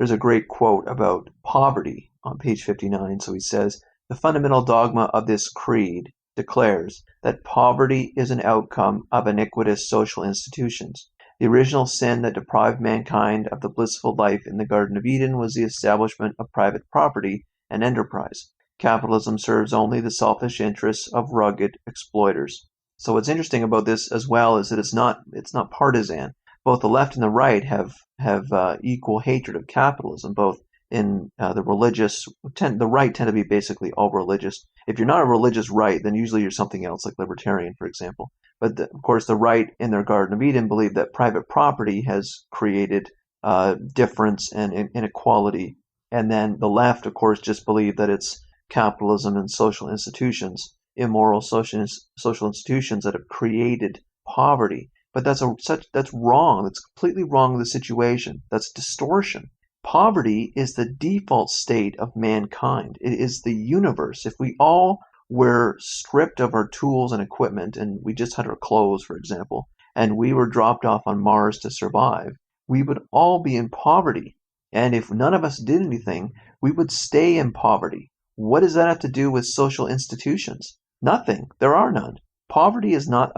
there's a great quote about poverty on page 59. So he says, the fundamental dogma of this creed declares that poverty is an outcome of iniquitous social institutions. The original sin that deprived mankind of the blissful life in the Garden of Eden was the establishment of private property and enterprise. Capitalism serves only the selfish interests of rugged exploiters. So what's interesting about this as well is that it's not partisan. Both the left and the right have equal hatred of capitalism. Both in the religious, the right tend to be basically all religious. If you're not a religious right, then usually you're something else, like libertarian, for example. But of course, the right in their Garden of Eden believe that private property has created difference and inequality, and then the left, of course, just believe that it's capitalism and social institutions, immoral social institutions that have created poverty. But that's wrong. That's completely wrong with the situation. That's distortion. Poverty is the default state of mankind. It is the universe. If we all were stripped of our tools and equipment, and we just had our clothes, for example, and we were dropped off on Mars to survive, we would all be in poverty. And if none of us did anything, we would stay in poverty. What does that have to do with social institutions? Nothing. There are none. Poverty is not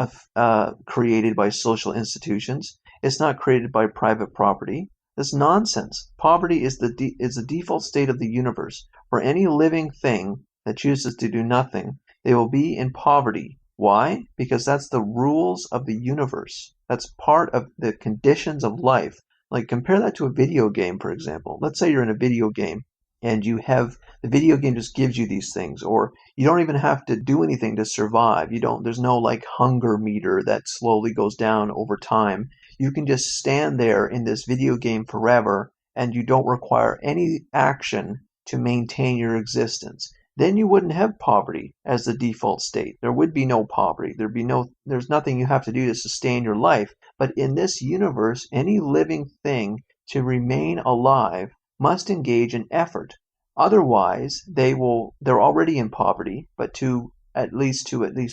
created by social institutions. It's not created by private property. That's nonsense. Poverty is the default state of the universe. For any living thing that chooses to do nothing, they will be in poverty. Why? Because that's the rules of the universe. That's part of the conditions of life. Like, compare that to a video game, for example. Let's say you're in a video game and the video game just gives you these things, or you don't even have to do anything to survive. There's no like hunger meter that slowly goes down over time. You can just stand there in this video game forever, and you don't require any action to maintain your existence. Then you wouldn't have poverty as the default state. There would be no poverty. There's nothing you have to do to sustain your life. But in this universe, any living thing to remain alive must engage in effort. Otherwise, they're already in poverty, but to at least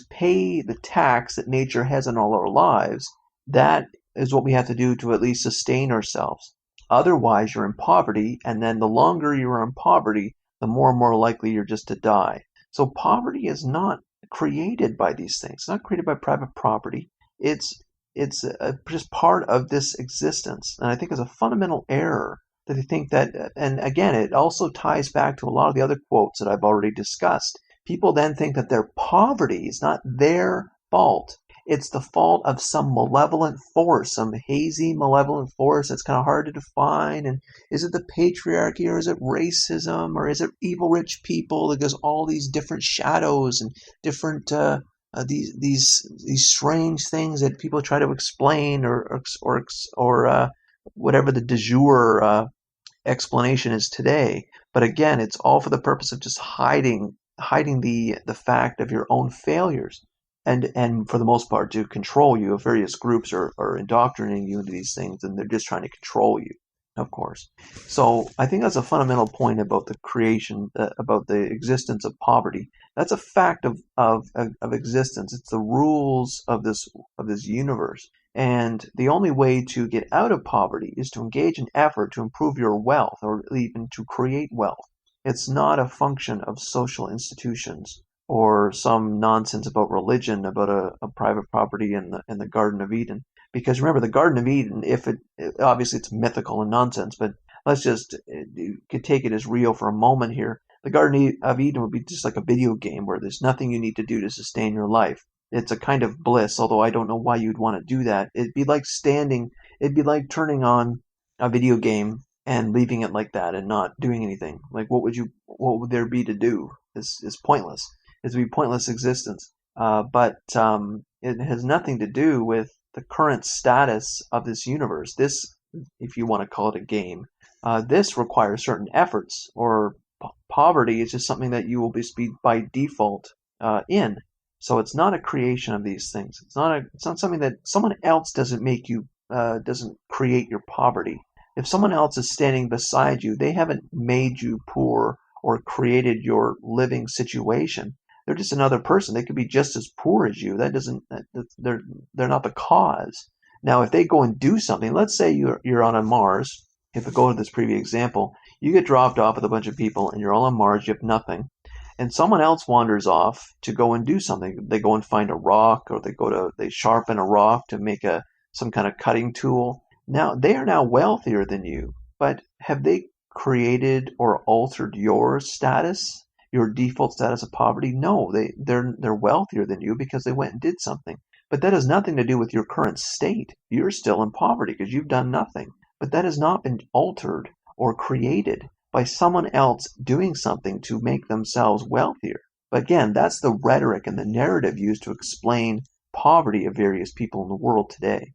pay the tax that nature has on all our lives, that is what we have to do to at least sustain ourselves. Otherwise, you're in poverty, and then the longer you're in poverty, the more and more likely you're just to die. So poverty is not created by these things. It's not created by private property. It's just part of this existence. And I think it's a fundamental error that they think that, and again, it also ties back to a lot of the other quotes that I've already discussed. People then think that their poverty is not their fault. It's the fault of some malevolent force, some hazy malevolent force that's kind of hard to define. And is it the patriarchy, or is it racism, or is it evil rich people? There's all these different shadows and different these strange things that people try to explain, or whatever the de jour explanation is today. But again, it's all for the purpose of just hiding the fact of your own failures. And for the most part, to control you. Various groups are indoctrinating you into these things, and they're just trying to control you, of course. So I think that's a fundamental point about the creation, about the existence of poverty. That's a fact of existence. It's the rules of this universe. And the only way to get out of poverty is to engage in effort to improve your wealth, or even to create wealth. It's not a function of social institutions or some nonsense about religion, about a private property in the Garden of Eden. Because remember, the Garden of Eden, obviously it's mythical and nonsense, but let's just, you could take it as real for a moment here. The Garden of Eden would be just like a video game where there's nothing you need to do to sustain your life. It's a kind of bliss, although I don't know why you'd want to do that. It'd be like turning on a video game and leaving it like that and not doing anything. Like, what would there be to do? It's pointless. It's a pointless existence. But it has nothing to do with the current status of this universe. This, if you want to call it a game, this requires certain efforts, or poverty is just something that you will be by default in. So it's not a creation of these things. It's not something that someone else doesn't make you, doesn't create your poverty. If someone else is standing beside you, they haven't made you poor or created your living situation. They're just another person. They could be just as poor as you. They're not the cause. Now, if they go and do something, let's say you're on a Mars if we go to this previous example, you get dropped off with a bunch of people and you're all on Mars, you have nothing, and someone else wanders off to go and do something. They go and find a rock, or they sharpen a rock to make some kind of cutting tool. Now they are now wealthier than you, but have they created or altered your status, your default status of poverty? No, they're wealthier than you because they went and did something. But that has nothing to do with your current state. You're still in poverty because you've done nothing. But that has not been altered or created by someone else doing something to make themselves wealthier. But again, that's the rhetoric and the narrative used to explain poverty of various people in the world today.